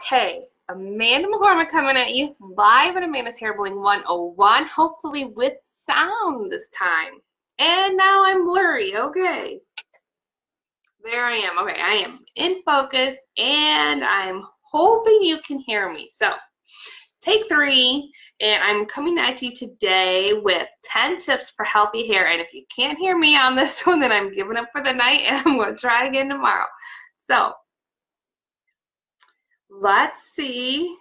Okay, Amanda McCormick coming at you live at Amanda's Hair Bling 101, hopefully with sound this time. And now I'm blurry. Okay, there I am. Okay, I am in focus and I'm hoping you can hear me. So take 3, and I'm coming at you today with 10 tips for healthy hair. And if you can't hear me on this one, then I'm giving up for the night and I'm going to try again tomorrow. So let's see.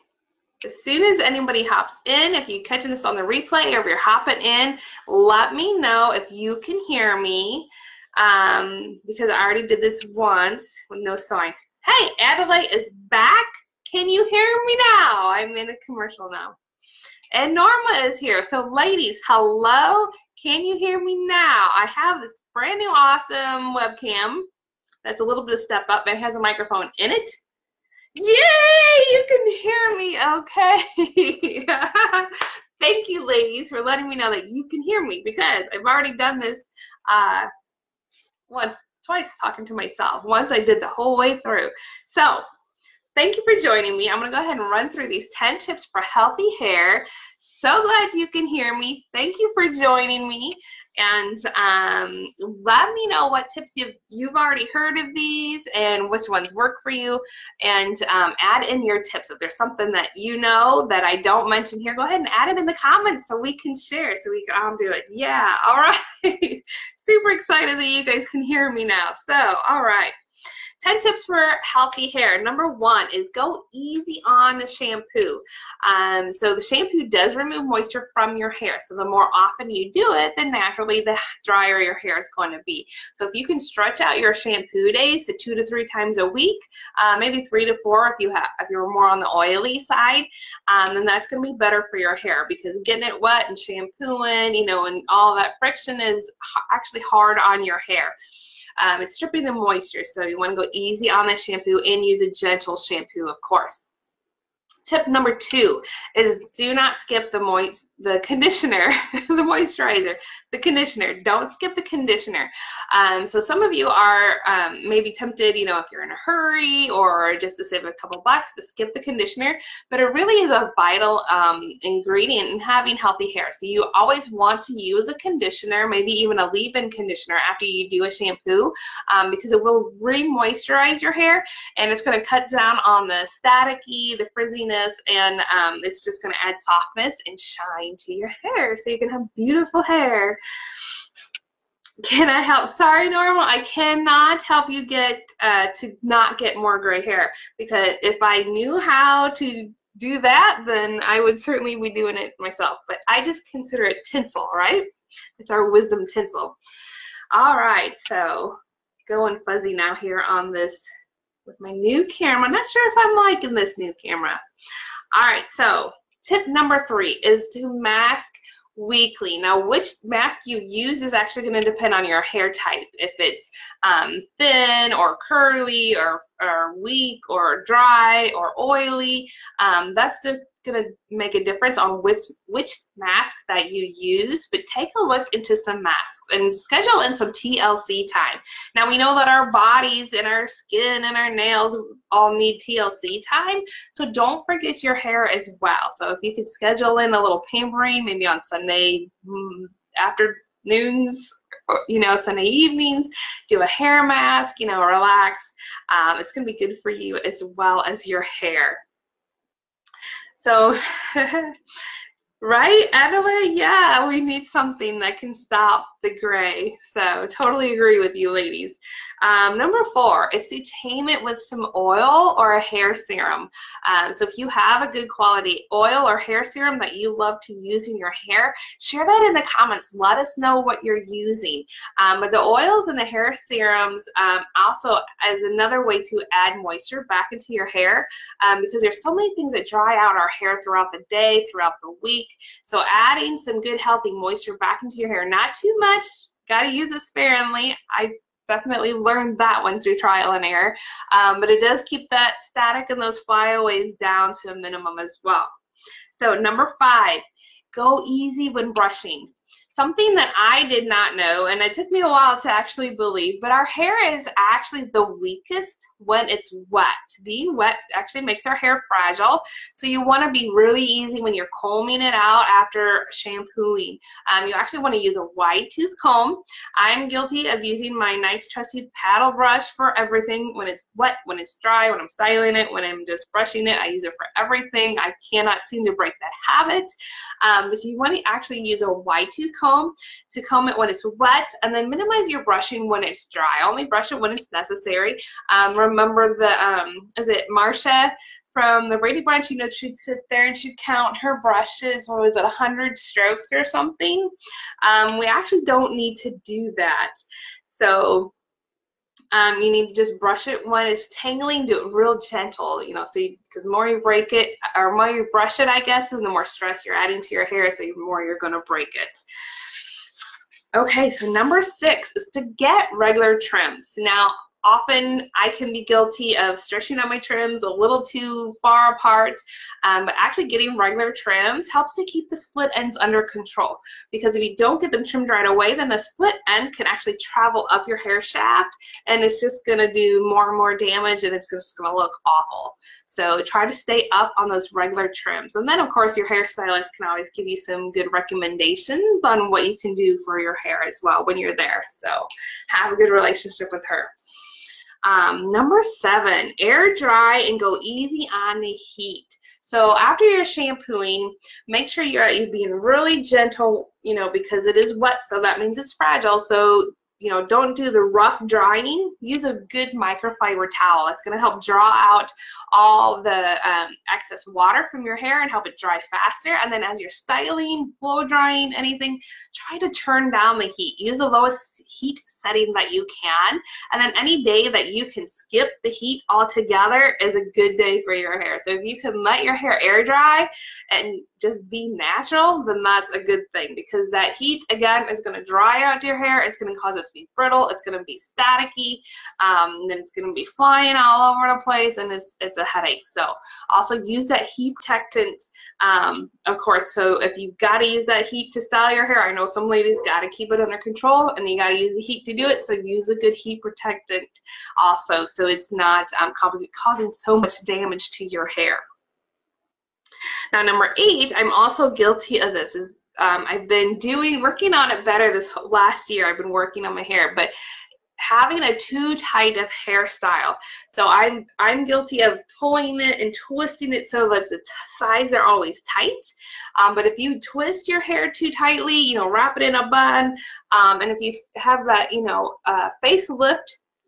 As soon as anybody hops in, if you're catching this on the replay or if you're hopping in, let me know if you can hear me, because I already did this once with no sign. Hey, Adelaide is back. Can you hear me now? I'm in a commercial now. And Norma is here. So ladies, hello. Can you hear me now? I have this brand new awesome webcam that's a little bit of step up and has a microphone in it. Yay! You can hear me. Okay. Thank you, ladies, for letting me know that you can hear me, because I've already done this twice talking to myself. Once I did the whole way through. So thank you for joining me. I'm going to go ahead and run through these 10 tips for healthy hair. So glad you can hear me. Thank you for joining me. And let me know what tips you've already heard of these and which ones work for you. And add in your tips. If there's something that you know that I don't mention here, go ahead and add it in the comments so we can share, so we can all do it. Yeah, all right. Super excited that you guys can hear me now. So, all right. 10 tips for healthy hair. Number 1 is go easy on the shampoo. So the shampoo does remove moisture from your hair. So the more often you do it, then naturally the drier your hair is going to be. So if you can stretch out your shampoo days to 2 to 3 times a week, maybe 3 to 4 if you're more on the oily side, then that's going to be better for your hair, because getting it wet and shampooing, and all that friction is actually hard on your hair. It's stripping the moisture, so you want to go easy on the shampoo and use a gentle shampoo, of course. Tip number 2 is do not skip the conditioner, the moisturizer, the conditioner. Don't skip the conditioner. So some of you are maybe tempted, if you're in a hurry or just to save a couple bucks, to skip the conditioner, but it really is a vital ingredient in having healthy hair. So you always want to use a conditioner, maybe even a leave-in conditioner after you do a shampoo, because it will re-moisturize your hair, and it's going to cut down on the staticky, the frizziness, and it's just going to add softness and shine to your hair so you can have beautiful hair. Can I help? Sorry, Norma, I cannot help you get to not get more gray hair, because if I knew how to do that, then I would certainly be doing it myself. But I just consider it tinsel, right? It's our wisdom tinsel. All right, so going fuzzy now here on this with my new camera. I'm not sure if I'm liking this new camera. All right, so tip number 3 is to mask weekly. Now, which mask you use is actually going to depend on your hair type. If it's thin or curly or weak or dry or oily, that's going to make a difference on which mask that you use. But take a look into some masks and schedule in some TLC time. Now, we know that our bodies and our skin and our nails all need TLC time, so don't forget your hair as well. So if you could schedule in a little pampering, maybe on Sunday afternoons, or, Sunday evenings, do a hair mask, relax. It's going to be good for you as well as your hair. So, right, Adelaide? Yeah, we need something that can stop the gray. So, totally agree with you, ladies. Number 4 is to tame it with some oil or a hair serum. So if you have a good quality oil or hair serum that you love to use in your hair, share that in the comments. Let us know what you're using. But the oils and the hair serums also as another way to add moisture back into your hair, because there's so many things that dry out our hair throughout the day, throughout the week. So adding some good healthy moisture back into your hair, not too much, got to use it sparingly. I definitely learned that one through trial and error, but it does keep that static and those flyaways down to a minimum as well. So number 5, go easy when brushing. Something that I did not know, and it took me a while to actually believe, but our hair is actually the weakest when it's wet. Being wet actually makes our hair fragile, so you want to be really easy when you're combing it out after shampooing. You actually want to use a wide tooth comb. I'm guilty of using my nice trusty paddle brush for everything. When it's wet, when it's dry, when I'm styling it, when I'm just brushing it, I use it for everything. I cannot seem to break that habit. But you want to actually use a wide tooth comb to comb it when it's wet, and then minimize your brushing when it's dry. Only brush it when it's necessary. Remember is it Marcia from the Brady Bunch? You know, she'd sit there and she'd count her brushes. What was it, 100 strokes or something? We actually don't need to do that. So you need to just brush it when it's tangling. Do it real gentle, you know, so because the more you break it, or more you brush it, I guess, and the more stress you're adding to your hair, so the more you're going to break it. Okay, so number 6 is to get regular trims. Now, often I can be guilty of stretching out my trims a little too far apart, but actually getting regular trims helps to keep the split ends under control, because if you don't get them trimmed right away, then the split end can actually travel up your hair shaft, and it's just going to do more and more damage, and it's just going to look awful. So try to stay up on those regular trims. And then, of course, your hairstylist can always give you some good recommendations on what you can do for your hair as well when you're there. So have a good relationship with her. Number 7, air dry and go easy on the heat. So after you're shampooing, make sure you're being really gentle, you know, because it is wet, so that means it's fragile. So, you know, don't do the rough drying. Use a good microfiber towel. It's going to help draw out all the excess water from your hair and help it dry faster. And then as you're styling, blow drying, anything, try to turn down the heat. Use the lowest heat setting that you can. And then any day that you can skip the heat altogether is a good day for your hair. So if you can let your hair air dry and just be natural, then that's a good thing, because that heat, again, is going to dry out your hair. It's going to cause it to be brittle. It's going to be staticky. Then it's going to be flying all over the place, and it's a headache. So also use that heat protectant, of course. So if you've got to use that heat to style your hair, I know some ladies got to keep it under control, and you got to use the heat to do it. So use a good heat protectant also, so it's not causing so much damage to your hair. Now, number 8, I'm also guilty of this. I've been working on it better this last year. I've been working on my hair, but having a too tight of hairstyle. So I'm guilty of pulling it and twisting it so that the sides are always tight. But if you twist your hair too tightly, you know, wrap it in a bun, and if you have that, you know, facelift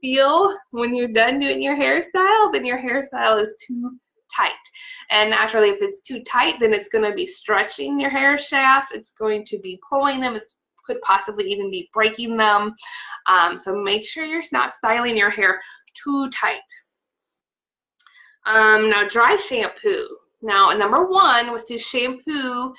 feel when you're done doing your hairstyle, then your hairstyle is too tight. And naturally, if it's too tight, then it's going to be stretching your hair shafts. It's going to be pulling them. It could possibly even be breaking them. So make sure you're not styling your hair too tight. Now, dry shampoo. Now, number 1 was to shampoo,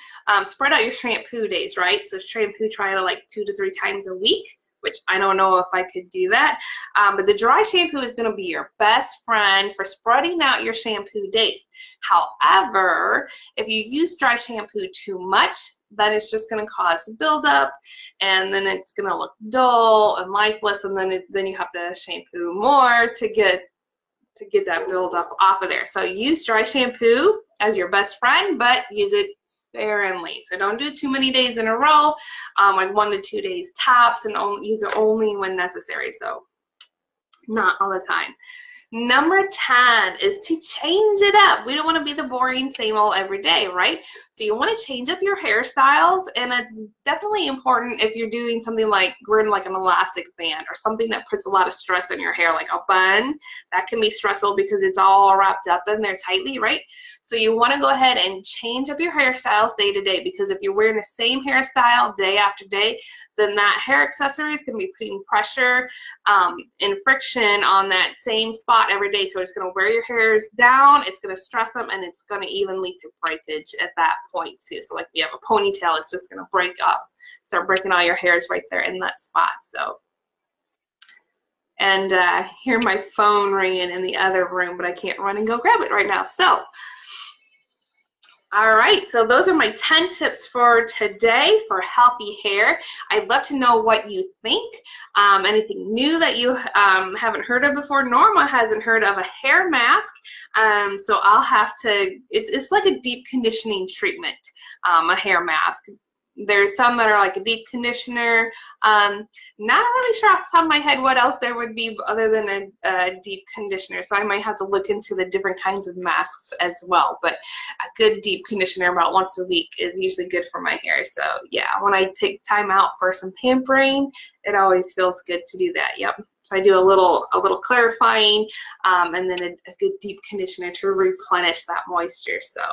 spread out your shampoo days, right? So shampoo, try to like 2 to 3 times a week, which I don't know if I could do that. But the dry shampoo is going to be your best friend for spreading out your shampoo days. However, if you use dry shampoo too much, then it's just going to cause buildup, and then it's going to look dull and lifeless, and then you have to shampoo more to get that buildup off of there. So use dry shampoo as your best friend, but use it sparingly. So don't do it too many days in a row, like 1 to 2 days tops, and use it only when necessary. So not all the time. Number 10 is to change it up. We don't want to be the boring same old every day, right? So you want to change up your hairstyles, and it's definitely important if you're doing something like wearing like an elastic band or something that puts a lot of stress on your hair, like a bun. That can be stressful because it's all wrapped up in there tightly, right? So you want to go ahead and change up your hairstyles day to day, because if you're wearing the same hairstyle day after day, then that hair accessory is going to be putting pressure and friction on that same spot every day. So it's going to wear your hairs down, it's going to stress them, and it's going to even lead to breakage at that point too. So like if you have a ponytail, it's just going to break up, start breaking all your hairs right there in that spot. So, and hear my phone ringing in the other room, but I can't run and go grab it right now. So All right, so those are my 10 tips for today for healthy hair. I'd love to know what you think. Anything new that you haven't heard of before. Norma hasn't heard of a hair mask, so I'll have to, it's like a deep conditioning treatment, a hair mask. There's some that are like a deep conditioner. Not really sure off the top of my head what else there would be other than a deep conditioner. So I might have to look into the different kinds of masks as well. But a good deep conditioner about once a week is usually good for my hair. So yeah, when I take time out for some pampering, it always feels good to do that. Yep. So I do a little clarifying and then a good deep conditioner to replenish that moisture. So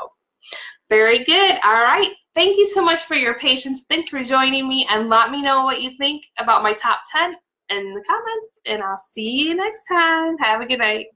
very good. All right. Thank you so much for your patience. Thanks for joining me, and let me know what you think about my top 10 in the comments, and I'll see you next time. Have a good night.